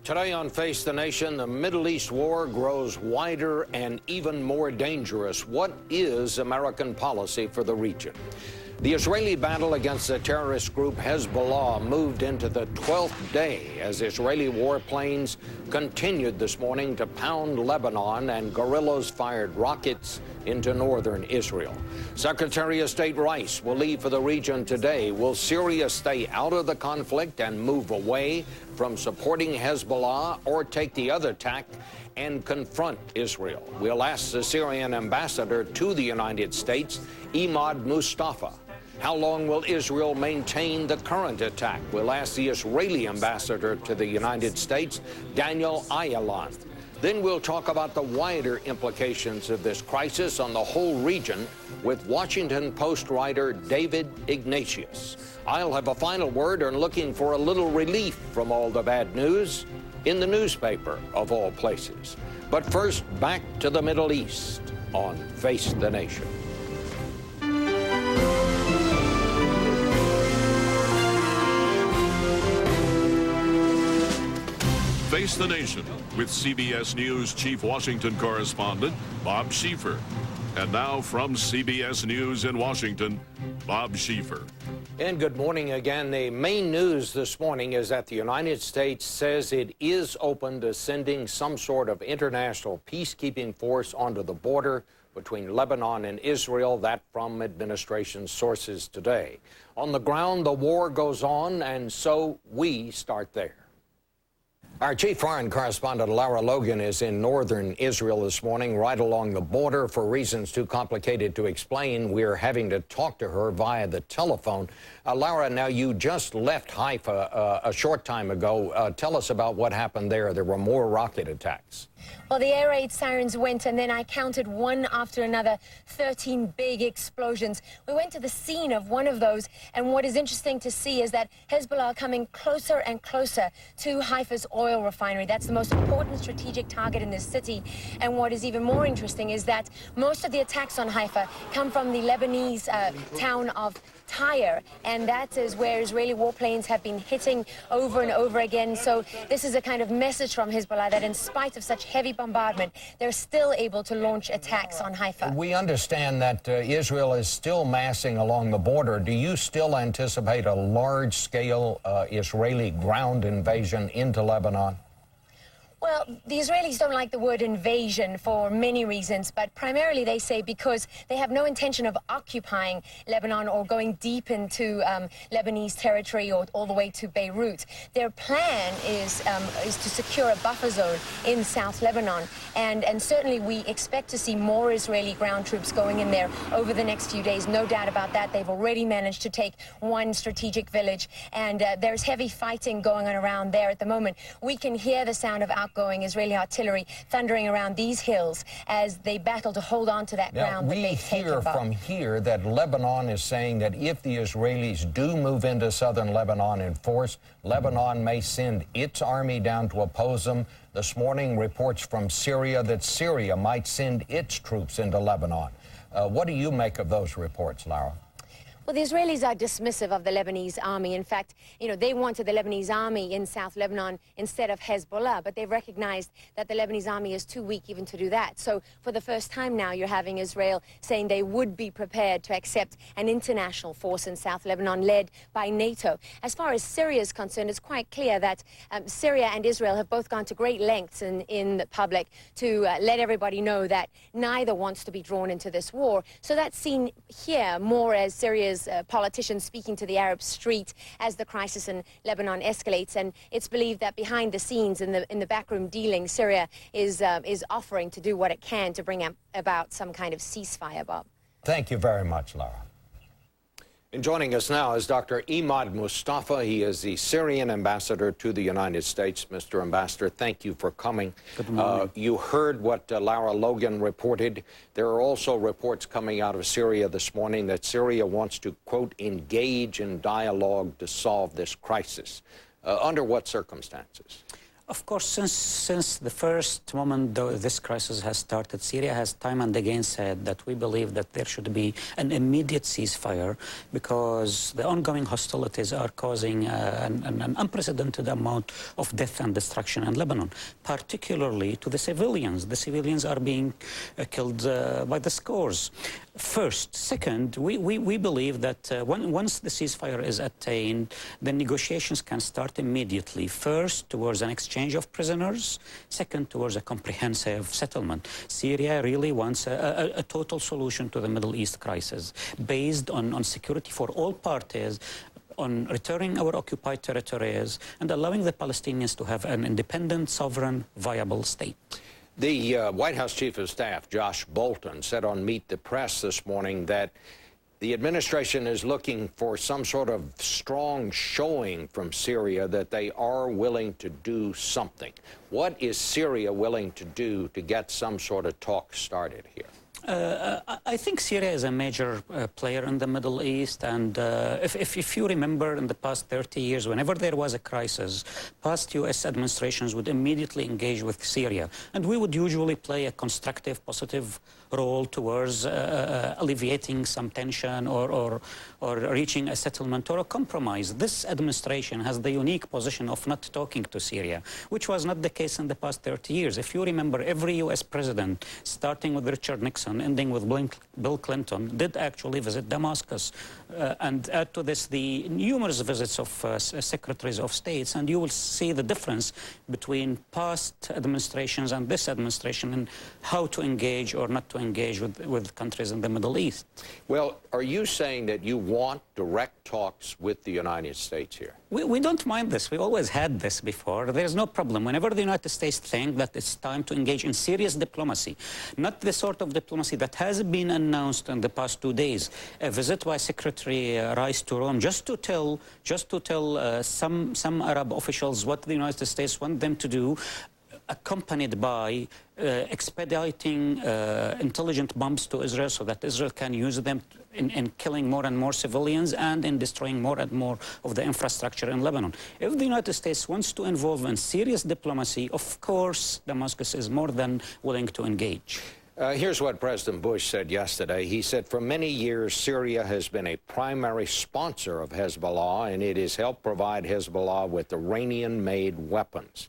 Today on Face the Nation, the Middle East war grows wider and even more dangerous. What is American policy for the region? The Israeli battle against the terrorist group Hezbollah moved into the 12th day as Israeli warplanes continued this morning to pound Lebanon and guerrillas fired rockets into northern Israel. Secretary of State Rice will leave for the region today. Will Syria stay out of the conflict and move away from supporting Hezbollah or take the other tack and confront Israel? We'll ask the Syrian ambassador to the United States, Imad Mustafa. How long will Israel maintain the current attack? We'll ask the Israeli ambassador to the United States, Daniel Ayalon. Then we'll talk about the wider implications of this crisis on the whole region with Washington Post writer David Ignatius. I'll have a final word on looking for a little relief from all the bad news in the newspaper, of all places. But first, back to the Middle East on Face the Nation. Face the Nation with CBS News Chief Washington Correspondent Bob Schieffer. And now from CBS News in Washington, Bob Schieffer. And good morning again. The main news this morning is that the United States says it is open to sending some sort of international peacekeeping force onto the border between Lebanon and Israel, that from administration sources today. On the ground, the war goes on, and so we start there. Our chief foreign correspondent, Lara Logan, is in northern Israel this morning, right along the border. For reasons too complicated to explain, we're having to talk to her via the telephone. Lara, now you just left Haifa a short time ago. Tell us about what happened there. There were more rocket attacks. Well, the air raid sirens went, and then I counted one after another, 13 big explosions. We went to the scene of one of those, and what is interesting to see is that Hezbollah are coming closer and closer to Haifa's oil refinery. That's the most important strategic target in this city. And what is even more interesting is that most of the attacks on Haifa come from the Lebanese town of Tyre, and that is where Israeli warplanes have been hitting over and over again. So this is a kind of message from Hezbollah that in spite of such heavy bombardment, they're still able to launch attacks on Haifa. We understand that Israel is still massing along the border. Do you still anticipate a large-scale Israeli ground invasion into Lebanon? Well, the Israelis don't like the word invasion for many reasons, but primarily they say because they have no intention of occupying Lebanon or going deep into Lebanese territory or all the way to Beirut. Their plan is to secure a buffer zone in South Lebanon, and certainly we expect to see more Israeli ground troops going in there over the next few days. No doubt about that. They've already managed to take one strategic village, and there's heavy fighting going on around there at the moment. We can hear the sound of outgoing Israeli artillery thundering around these hills as they battle to hold on to that ground that they've taken back. We hear from here that Lebanon is saying that if the Israelis do move into southern Lebanon in force, Lebanon may send its army down to oppose them. This morning, reports from Syria that Syria might send its troops into Lebanon. What do you make of those reports, Lara? Well, the Israelis are dismissive of the Lebanese army. In fact, they wanted the Lebanese army in South Lebanon instead of Hezbollah, but they've recognized that the Lebanese army is too weak even to do that. So for the first time now, you're having Israel saying they would be prepared to accept an international force in South Lebanon led by NATO. As far as Syria is concerned, it's quite clear that Syria and Israel have both gone to great lengths in the public to let everybody know that neither wants to be drawn into this war. So that's seen here more as Syria's politicians speaking to the Arab street as the crisis in Lebanon escalates, and it's believed that behind the scenes in the backroom dealing, Syria is offering to do what it can to bring about some kind of ceasefire, Bob. Thank you very much, Lara. And joining us now is Dr. Imad Mustafa. He is the Syrian ambassador to the United States. Mr. Ambassador, thank you for coming. Good morning. You heard what Lara Logan reported. There are also reports coming out of Syria this morning that Syria wants to, quote, engage in dialogue to solve this crisis. Under what circumstances? Of course, since the first moment this crisis has started, Syria has time and again said that we believe that there should be an immediate ceasefire because the ongoing hostilities are causing an unprecedented amount of death and destruction in Lebanon, particularly to the civilians. The civilians are being killed by the scores. First. Second, we believe that once the ceasefire is attained, the negotiations can start immediately. First, towards an exchange of prisoners. Second, towards a comprehensive settlement. Syria really wants a total solution to the Middle East crisis based on security for all parties, on returning our occupied territories and allowing the Palestinians to have an independent, sovereign, viable state. The White House Chief of Staff, Josh Bolton, said on Meet the Press this morning that the administration is looking for some sort of strong showing from Syria that they are willing to do something. What is Syria willing to do to get some sort of talk started here? I think Syria is a major player in the Middle East, and if you remember in the past 30 years, whenever there was a crisis, past U.S. administrations would immediately engage with Syria, and we would usually play a constructive, positive role towards alleviating some tension or reaching a settlement or a compromise. This administration has the unique position of not talking to Syria, which was not the case in the past 30 years. If you remember, every U.S. president, starting with Richard Nixon, ending with Bill Clinton, did actually visit Damascus. And add to this the numerous visits of secretaries of states, and you will see the difference between past administrations and this administration in how to engage or not to engage with countries in the Middle East. Well, are you saying that you want direct talks with the United States here? We don't mind this. We always had this before. There's no problem. Whenever the United States think that it's time to engage in serious diplomacy, not the sort of diplomacy that has been announced in the past 2 days, a visit by Secretary Rice to Rome just to tell some Arab officials what the United States want them to do, accompanied by expediting intelligent bombs to Israel so that Israel can use them in killing more and more civilians and in destroying more and more of the infrastructure in Lebanon. If the United States wants to involve in serious diplomacy, of course, Damascus is more than willing to engage. Here's what President Bush said yesterday. He said, for many years, Syria has been a primary sponsor of Hezbollah, and it has helped provide Hezbollah with Iranian-made weapons.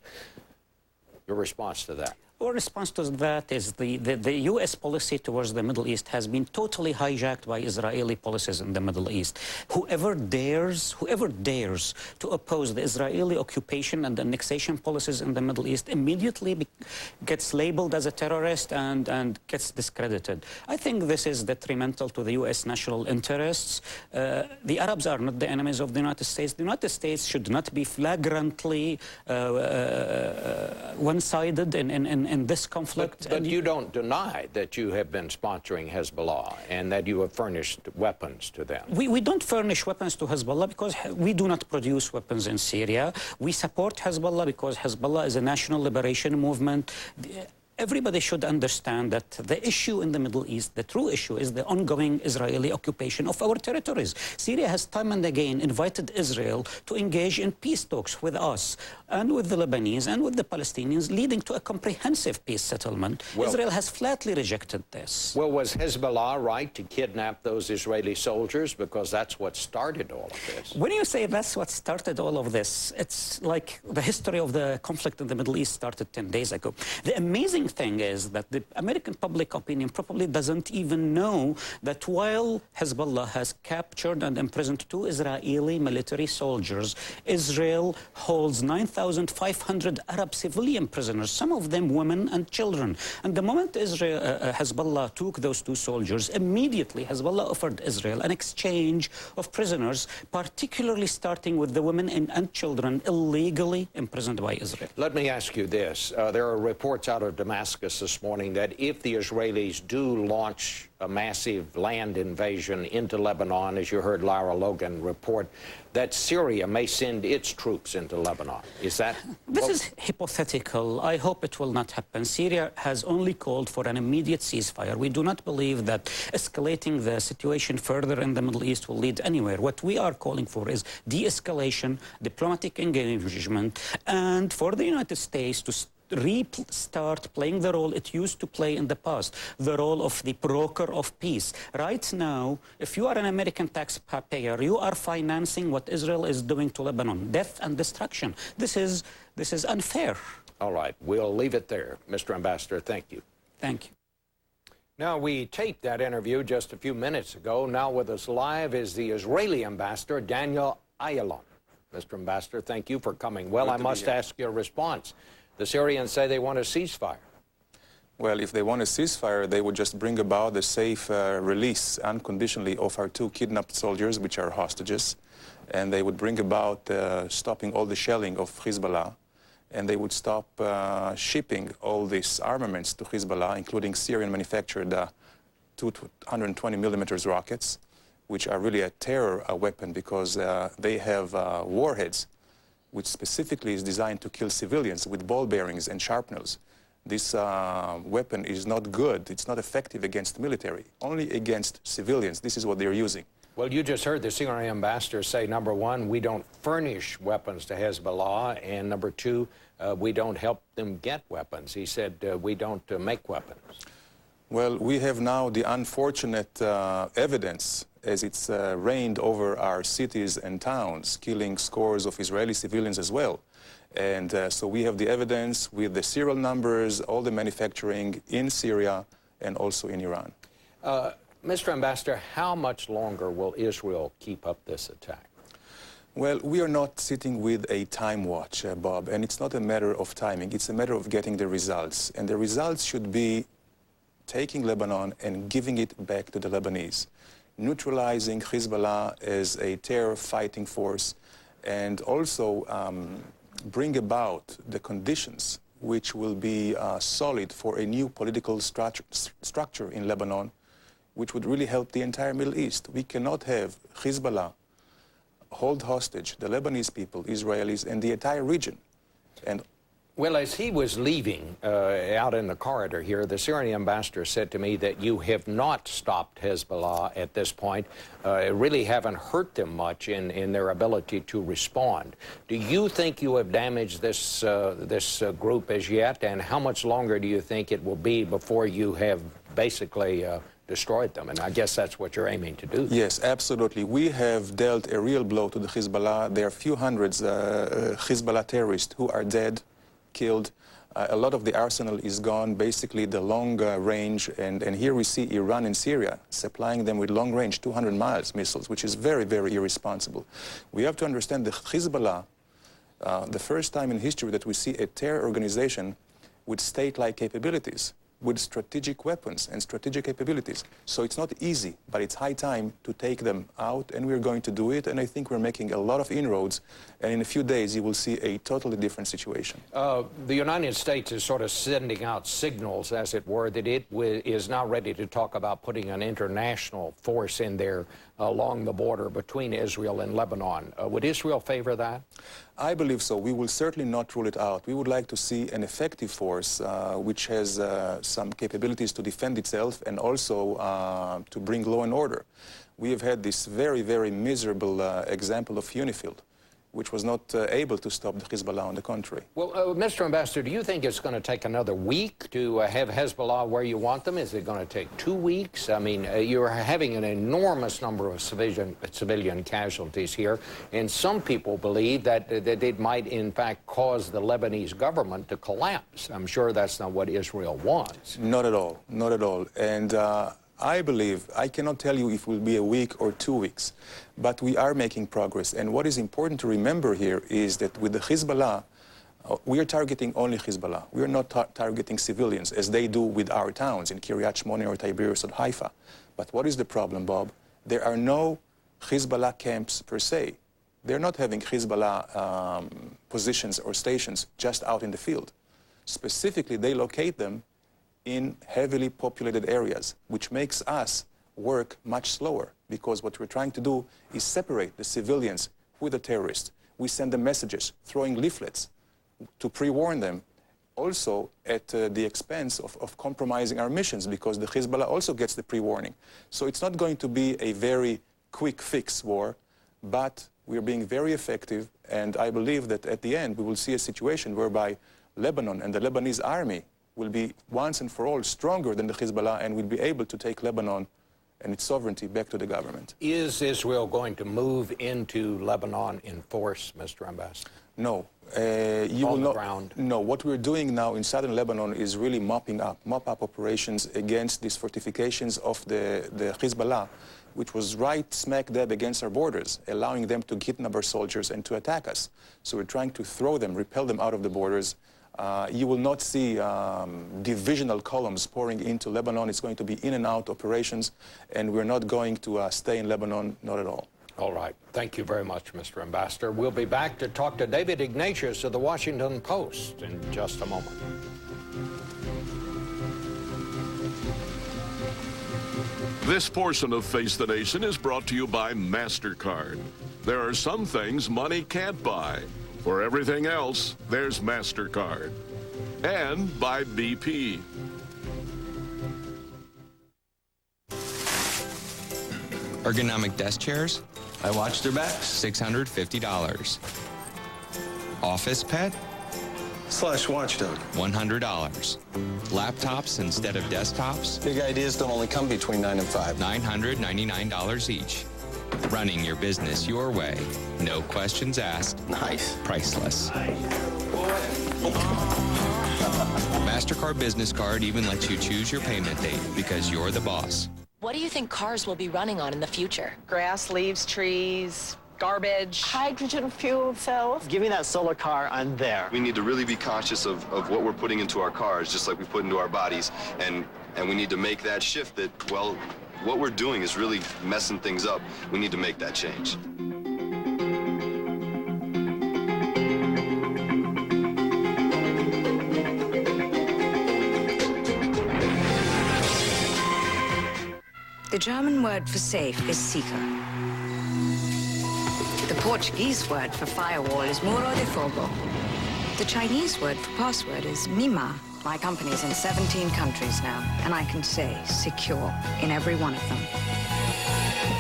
Your response to that? Our response to that is the U.S. policy towards the Middle East has been totally hijacked by Israeli policies in the Middle East. Whoever dares to oppose the Israeli occupation and annexation policies in the Middle East immediately gets labeled as a terrorist and gets discredited. I think this is detrimental to the U.S. national interests. The Arabs are not the enemies of the United States. The United States should not be flagrantly one-sided in this conflict. But you don't deny that you have been sponsoring Hezbollah and that you have furnished weapons to them. We don't furnish weapons to Hezbollah because we do not produce weapons in Syria. We support Hezbollah because Hezbollah is a national liberation movement. Everybody should understand that the issue in the Middle East, the true issue, is the ongoing Israeli occupation of our territories. Syria has time and again invited Israel to engage in peace talks with us and with the Lebanese and with the Palestinians, leading to a comprehensive peace settlement. Well, Israel has flatly rejected this. Well, was Hezbollah right to kidnap those Israeli soldiers? Because that's what started all of this. When you say that's what started all of this, it's like the history of the conflict in the Middle East started 10 days ago. The amazing thing is that the American public opinion probably doesn't even know that while Hezbollah has captured and imprisoned 2 Israeli military soldiers, Israel holds 9,500 Arab civilian prisoners, some of them women and children. And the moment Hezbollah took those 2 soldiers, immediately Hezbollah offered Israel an exchange of prisoners, particularly starting with the women and children illegally imprisoned by Israel. Let me ask you this. There are reports out of Damascus Damascus this morning that if the Israelis do launch a massive land invasion into Lebanon, as you heard Lara Logan report, that Syria may send its troops into Lebanon. Is that... This is hypothetical. I hope it will not happen. Syria has only called for an immediate ceasefire. We do not believe that escalating the situation further in the Middle East will lead anywhere. What we are calling for is de-escalation, diplomatic engagement, and for the United States to restart playing the role it used to play in the past, the role of the broker of peace. Right now, if you are an American taxpayer, you are financing what Israel is doing to Lebanon, death and destruction. This is unfair. All right, we'll leave it there. Mr. Ambassador, thank you. Thank you. Now, we taped that interview just a few minutes ago. Now with us live is the Israeli ambassador, Daniel Ayalon. Mr. Ambassador, thank you for coming. Well, I must ask your response. The Syrians say they want a ceasefire. Well, if they want a ceasefire, they would just bring about the safe release unconditionally of our 2 kidnapped soldiers, which are hostages. And they would bring about stopping all the shelling of Hezbollah. And they would stop shipping all these armaments to Hezbollah, including Syrian-manufactured 220 millimeters rockets, which are really a terror weapon because they have warheads which specifically is designed to kill civilians with ball bearings and sharpeners. This weapon is not good. It's not effective against military, only against civilians. This is what they're using. Well, you just heard the Syrian ambassador say, number one, we don't furnish weapons to Hezbollah, and number two, we don't help them get weapons. He said we don't make weapons. Well, we have now the unfortunate evidence as it's rained over our cities and towns, killing scores of Israeli civilians as well. And so we have the evidence with the serial numbers, all the manufacturing in Syria and also in Iran. Mr. Ambassador, how much longer will Israel keep up this attack? Well, we are not sitting with a time watch, Bob, and it's not a matter of timing. It's a matter of getting the results. And the results should be taking Lebanon and giving it back to the Lebanese, neutralizing Hezbollah as a terror fighting force, and also bring about the conditions which will be solid for a new political structure in Lebanon, which would really help the entire Middle East. We cannot have Hezbollah hold hostage the Lebanese people, Israelis, and the entire region. And well, as he was leaving out in the corridor here, the Syrian ambassador said to me that you have not stopped Hezbollah at this point, really haven't hurt them much in their ability to respond. Do you think you have damaged this, group as yet, and how much longer do you think it will be before you have basically destroyed them? And I guess that's what you're aiming to do. Yes, absolutely. We have dealt a real blow to the Hezbollah. There are a few hundreds Hezbollah terrorists who are dead, killed. A lot of the arsenal is gone, basically the long range, and here we see Iran and Syria supplying them with long range 200 miles missiles, which is very, very irresponsible. We have to understand the Hezbollah, the first time in history that we see a terror organization with state-like capabilities, with strategic weapons and strategic capabilities. So it's not easy, but it's high time to take them out, and we're going to do it, and I think we're making a lot of inroads, and in a few days you will see a totally different situation. The United States is sort of sending out signals, as it were, that it is now ready to talk about putting an international force in there along the border between Israel and Lebanon. Would Israel favor that? I believe so. We will certainly not rule it out. We would like to see an effective force which has some capabilities to defend itself and also to bring law and order. We have had this very, very miserable example of UNIFIL, which was not able to stop the Hezbollah on the contrary. Well, Mr. Ambassador, do you think it's going to take another week to have Hezbollah where you want them? Is it going to take 2 weeks? I mean, you're having an enormous number of civilian casualties here, and some people believe that it might, in fact, cause the Lebanese government to collapse. I'm sure that's not what Israel wants. Not at all, not at all. And I believe, I cannot tell you if it will be a week or 2 weeks, but we are making progress. And what is important to remember here is that with the Hezbollah, we are targeting only Hezbollah. We are not targeting civilians as they do with our towns in Kiryat Shmona or Tiberias or Haifa. But what is the problem, Bob? There are no Hezbollah camps per se. They're not having Hezbollah positions or stations just out in the field. Specifically, they locate them in heavily populated areas, which makes us work much slower, because what we're trying to do is separate the civilians with the terrorists. We send them messages, throwing leaflets to pre-warn them, also at the expense of compromising our missions, because the Hezbollah also gets the pre-warning. So it's not going to be a very quick fix war, but we're being very effective, and I believe that at the end we will see a situation whereby Lebanon and the Lebanese army will be once and for all stronger than the Hezbollah, and will be able to take Lebanon and its sovereignty back to the government. Is Israel going to move into Lebanon in force, Mr. Ambassador? No. Ground? No, what we're doing now in southern Lebanon is really mop-up operations against these fortifications of the Hezbollah, which was right smack dab against our borders, allowing them to kidnap our soldiers and to attack us. So we're trying to throw them, repel them out of the borders. You will not see divisional columns pouring into Lebanon. It's going to be in and out operations, and we're not going to stay in Lebanon, not at all. All right. Thank you very much, Mr. Ambassador. We'll be back to talk to David Ignatius of the Washington Post in just a moment. This portion of Face the Nation is brought to you by MasterCard. There are some things money can't buy. For everything else, there's MasterCard. And by BP. Ergonomic desk chairs? I watch their backs. $650. Office pet? Slush watchdog. $100. Laptops instead of desktops? Big ideas don't only come between 9 and 5. $999 each. Running your business your way. No questions asked. Nice. Priceless. MasterCard Business Card even lets you choose your payment date because you're the boss. What do you think cars will be running on in the future? Grass, leaves, trees, garbage. Hydrogen fuel cells. Give me that solar car, I'm there. We need to really be conscious of what we're putting into our cars, just like we put into our bodies, and we need to make that shift that, well, what we're doing is really messing things up. We need to make that change. The German word for safe is seeker. The Portuguese word for firewall is muro de fogo. The Chinese word for password is mima. My company's in 17 countries now, and I can say secure in every one of them.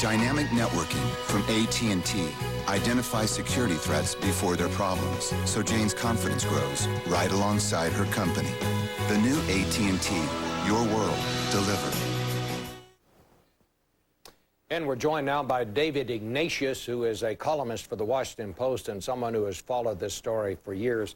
Dynamic networking from AT&T identifies security threats before they're problems, so Jane's confidence grows right alongside her company. The new AT&T, your world delivered. And we're joined now by David Ignatius, who is a columnist for the Washington Post and someone who has followed this story for years.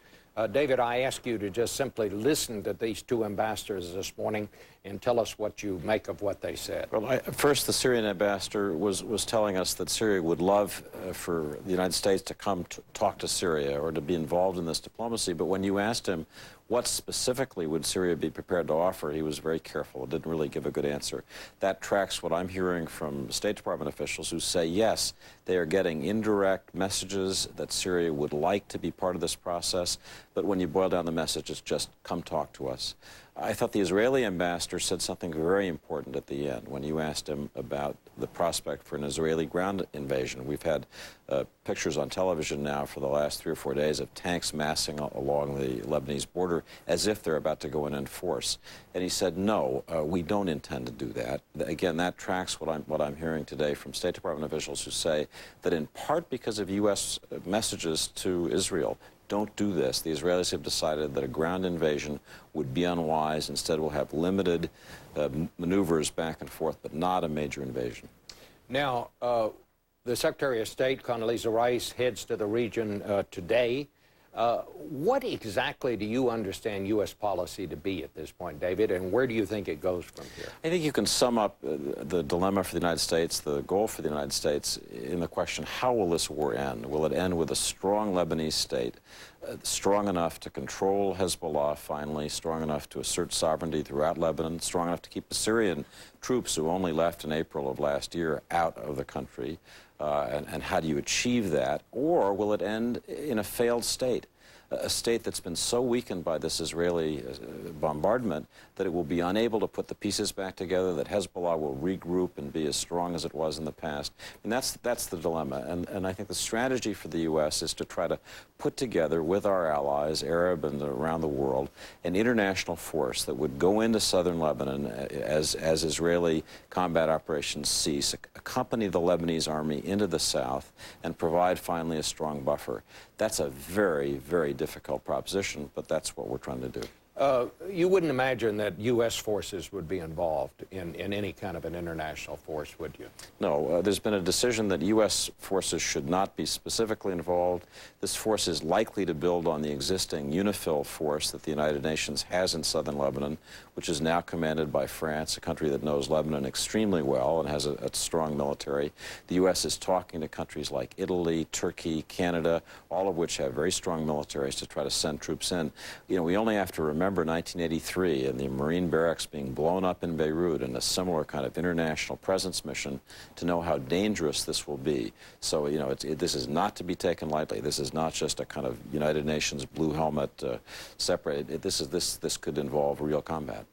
David, I ask you to just simply listen to these two ambassadors this morning and tell us what you make of what they said. Well, first, the Syrian ambassador was telling us that Syria would love for the United States to come to talk to Syria or to be involved in this diplomacy. But when you asked him what specifically would Syria be prepared to offer, he was very careful. Didn't really give a good answer. That tracks what I'm hearing from State Department officials who say, yes, they are getting indirect messages that Syria would like to be part of this process. But when you boil down the message, it's just come talk to us. I thought the Israeli ambassador said something very important at the end when you asked him about the prospect for an Israeli ground invasion. We've had pictures on television now for the last 3 or 4 days of tanks massing along the Lebanese border as if they're about to go in and force. And he said, no, we don't intend to do that. Again, that tracks what I'm hearing today from State Department officials who say that in part because of U.S. messages to Israel, don't do this. The Israelis have decided that a ground invasion would be unwise. Instead, we'll have limited maneuvers back and forth, but not a major invasion. Now, the Secretary of State, Condoleezza Rice, heads to the region today. What exactly do you understand U.S. policy to be at this point, David, and where do you think it goes from here? I think you can sum up the dilemma for the United States, the goal for the United States, in the question, how will this war end? Will it end with a strong Lebanese state, strong enough to control Hezbollah finally, strong enough to assert sovereignty throughout Lebanon, strong enough to keep the Syrian troops who only left in April of last year out of the country? And how do you achieve that? Or will it end in a failed state? a state that's been so weakened by this Israeli bombardment that it will be unable to put the pieces back together, that Hezbollah will regroup and be as strong as it was in the past. And that's the dilemma. And I think the strategy for the U.S. is to try to put together with our allies, Arab and around the world, an international force that would go into southern Lebanon as Israeli combat operations cease, accompany the Lebanese army into the south, and provide finally a strong buffer. That's a very, very difficult proposition, but that's what we're trying to do. You wouldn't imagine that U.S. forces would be involved in any kind of an international force, would you? No, there's been a decision that U.S. forces should not be specifically involved. This force is likely to build on the existing UNIFIL force that the United Nations has in southern Lebanon, which is now commanded by France, a country that knows Lebanon extremely well and has a strong military. The U.S. is talking to countries like Italy, Turkey, Canada, all of which have very strong militaries to try to send troops in. You know, we only have to remember 1983 and the Marine barracks being blown up in Beirut and a similar kind of international presence mission to know how dangerous this will be. So, you know, this is not to be taken lightly. This is not just a kind of United Nations blue helmet separated. This could involve real combat.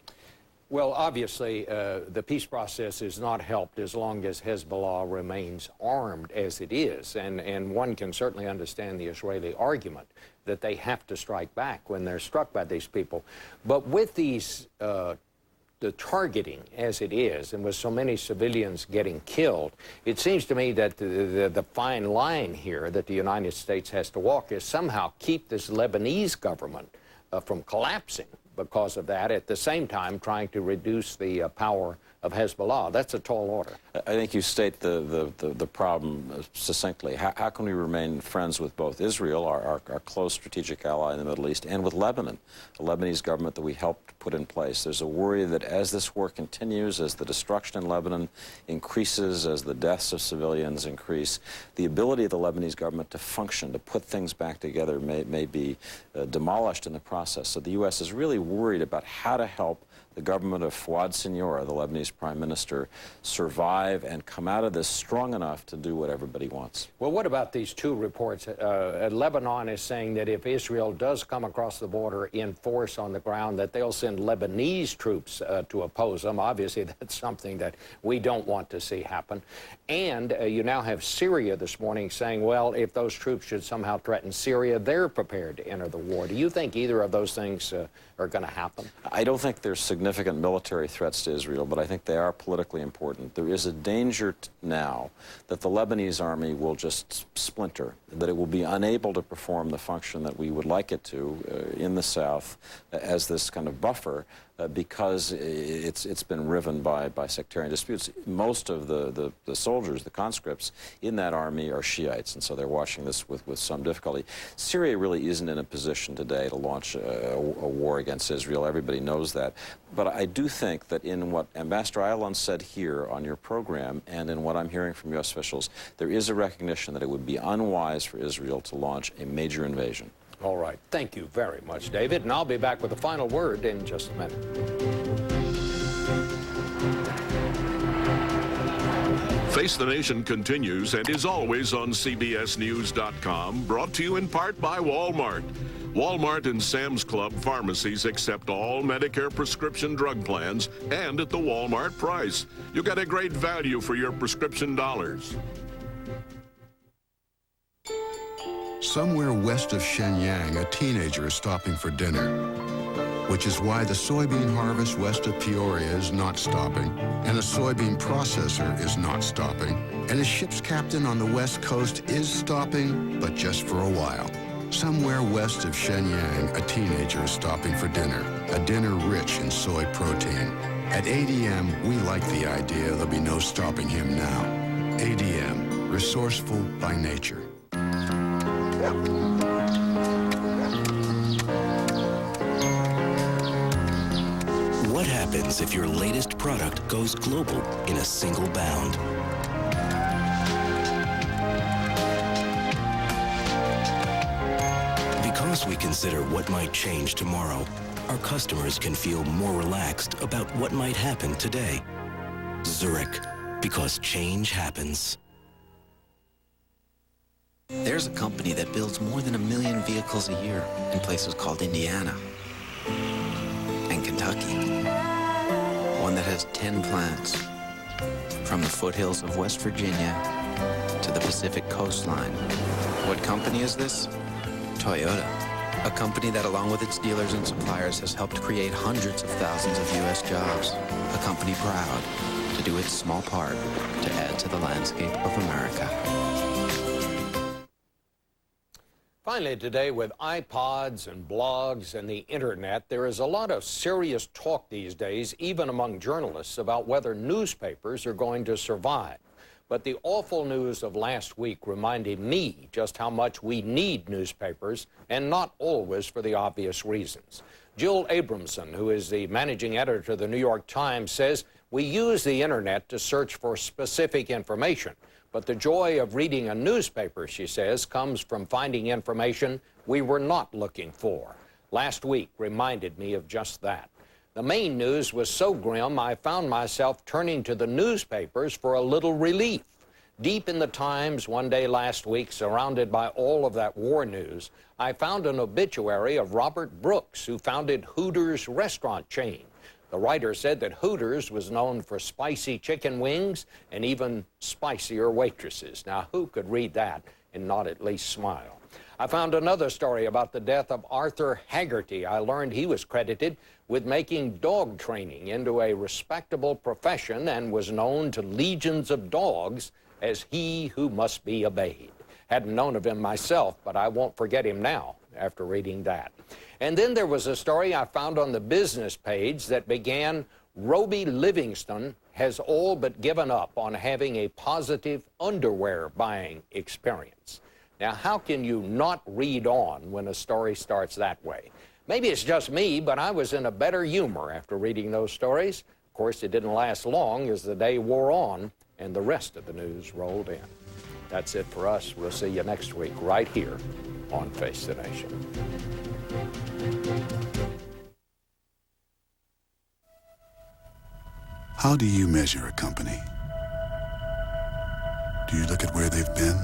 Well, obviously, the peace process is not helped as long as Hezbollah remains armed as it is. And one can certainly understand the Israeli argument that they have to strike back when they're struck by these people. But with these, the targeting as it is, and with so many civilians getting killed, it seems to me that the fine line here that the United States has to walk is somehow keep this Lebanese government from collapsing because of that, at the same time trying to reduce the power of Hezbollah. That's a tall order. I think you state the problem succinctly. How can we remain friends with both Israel, our close strategic ally in the Middle East, and with Lebanon, a Lebanese government that we helped put in place? There's a worry that as this war continues, as the destruction in Lebanon increases, as the deaths of civilians increase, the ability of the Lebanese government to function, to put things back together may be demolished in the process. So the U.S. is really worried about how to help the government of Fouad Siniora, the Lebanese prime minister, survive and come out of this strong enough to do what everybody wants. Well, what about these two reports? Lebanon is saying that if Israel does come across the border in force on the ground, that they'll send Lebanese troops to oppose them. Obviously, that's something that we don't want to see happen. And you now have Syria this morning saying, well, if those troops should somehow threaten Syria, they're prepared to enter the war. Do you think either of those things are going to happen? I don't think there's significant military threats to Israel, but I think they are politically important. There is a danger now that the Lebanese army will just splinter, that it will be unable to perform the function that we would like it to in the south as this kind of buffer because it's been riven by sectarian disputes. Most of the soldiers, the conscripts in that army are Shiites, and so they're watching this with some difficulty. Syria really isn't in a position today to launch a war against Israel. Everybody knows that. But I do think that in what Ambassador Ayalon said here on your program and in what I'm hearing from U.S. officials, there is a recognition that it would be unwise for Israel to launch a major invasion. All right. Thank you very much, David. And I'll be back with the final word in just a minute. Face the Nation continues and is always on CBSNews.com, brought to you in part by Walmart. Walmart and Sam's Club pharmacies accept all Medicare prescription drug plans and at the Walmart price. You get a great value for your prescription dollars. Somewhere west of Shenyang, a teenager is stopping for dinner, which is why the soybean harvest west of Peoria is not stopping, and a soybean processor is not stopping, and a ship's captain on the west coast is stopping, but just for a while. Somewhere west of Shenyang, a teenager is stopping for dinner, a dinner rich in soy protein. At ADM, we like the idea there'll be no stopping him now. ADM, resourceful by nature. What happens if your latest product goes global in a single bound? Because we consider what might change tomorrow, our customers can feel more relaxed about what might happen today. Zurich, because change happens. There's a company that builds more than 1 million vehicles a year in places called Indiana and Kentucky. One that has 10 plants, from the foothills of West Virginia to the Pacific coastline. What company is this? Toyota. A company that, along with its dealers and suppliers, has helped create hundreds of thousands of U.S. jobs. A company proud to do its small part to add to the landscape of America. Finally today, with iPods and blogs and the internet, there is a lot of serious talk these days, even among journalists, about whether newspapers are going to survive. But the awful news of last week reminded me just how much we need newspapers, and not always for the obvious reasons. Jill Abramson, who is the managing editor of the New York Times, says we use the internet to search for specific information. But the joy of reading a newspaper, she says, comes from finding information we were not looking for. Last week reminded me of just that. The main news was so grim, I found myself turning to the newspapers for a little relief. Deep in the Times one day last week, surrounded by all of that war news, I found an obituary of Robert Brooks, who founded Hooters restaurant chain. The writer said that Hooters was known for spicy chicken wings and even spicier waitresses. Now, who could read that and not at least smile? I found another story about the death of Arthur Haggerty. I learned he was credited with making dog training into a respectable profession and was known to legions of dogs as he who must be obeyed. Hadn't known of him myself, but I won't forget him now after reading that. And then there was a story I found on the business page that began, Roby Livingston has all but given up on having a positive underwear buying experience. Now, how can you not read on when a story starts that way? Maybe it's just me, but I was in a better humor after reading those stories. Of course, it didn't last long as the day wore on and the rest of the news rolled in. That's it for us. We'll see you next week right here on Face the Nation. How do you measure a company? Do you look at where they've been?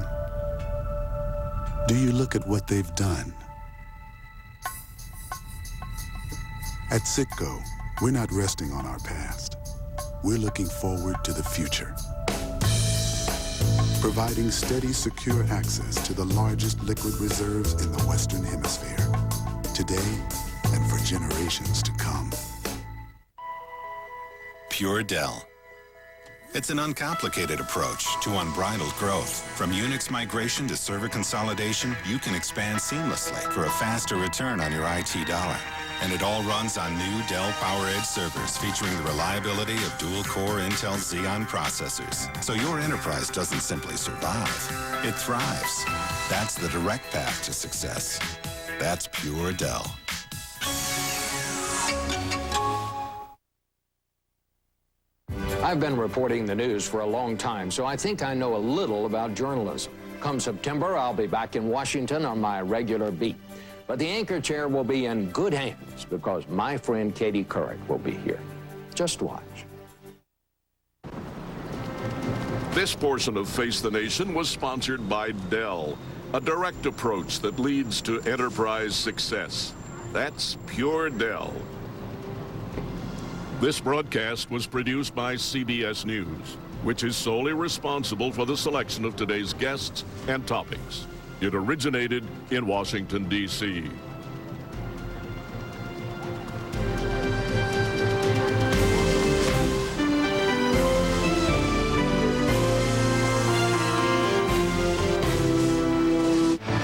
Do you look at what they've done? At Citgo, we're not resting on our past. We're looking forward to the future. Providing steady, secure access to the largest liquid reserves in the Western Hemisphere, today and for generations to come. Pure Dell. It's an uncomplicated approach to unbridled growth. From Unix migration to server consolidation, you can expand seamlessly for a faster return on your IT dollar. And it all runs on new Dell PowerEdge servers featuring the reliability of dual-core Intel Xeon processors. So your enterprise doesn't simply survive, it thrives. That's the direct path to success. That's pure Dell. I've been reporting the news for a long time, so I think I know a little about journalism. Come September, I'll be back in Washington on my regular beat. But the anchor chair will be in good hands because my friend Katie Couric will be here. Just watch. This portion of Face the Nation was sponsored by Dell, a direct approach that leads to enterprise success. That's pure Dell. This broadcast was produced by CBS News, which is solely responsible for the selection of today's guests and topics. It originated in Washington, D.C.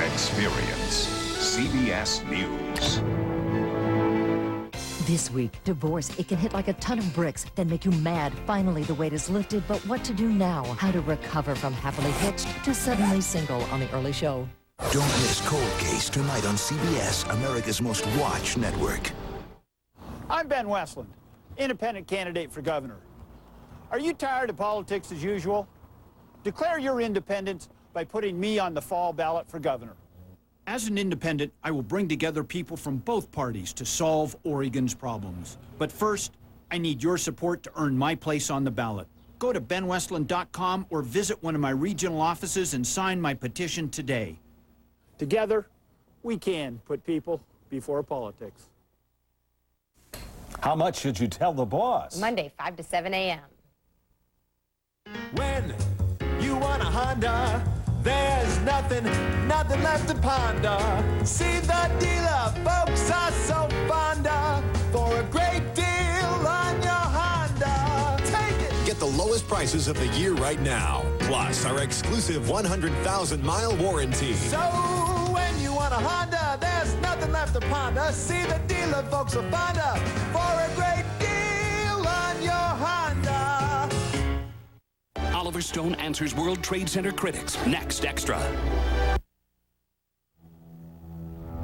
Experience CBS News. This week, divorce, it can hit like a ton of bricks, then make you mad. Finally, the weight is lifted, but what to do now? How to recover from happily hitched to suddenly single on The Early Show. Don't miss Cold Case tonight on CBS, America's most watched network. I'm Ben Westland, independent candidate for governor. Are you tired of politics as usual? Declare your independence by putting me on the fall ballot for governor. As an independent, I will bring together people from both parties to solve Oregon's problems. But first, I need your support to earn my place on the ballot. Go to benwestland.com or visit one of my regional offices and sign my petition today. Together, we can put people before politics. How much should you tell the boss? Monday, 5 to 7 a.m. When you want a Honda, there's nothing left to ponder. See the dealer, folks are so fond of. For a great deal on your Honda, take it. Get the lowest prices of the year right now. Plus our exclusive 100,000-mile warranty. So when you want a Honda, there's nothing left to ponder. See the dealer, folks are fond of. For a great deal on your Honda. Oliver Stone answers World Trade Center critics. Next Extra.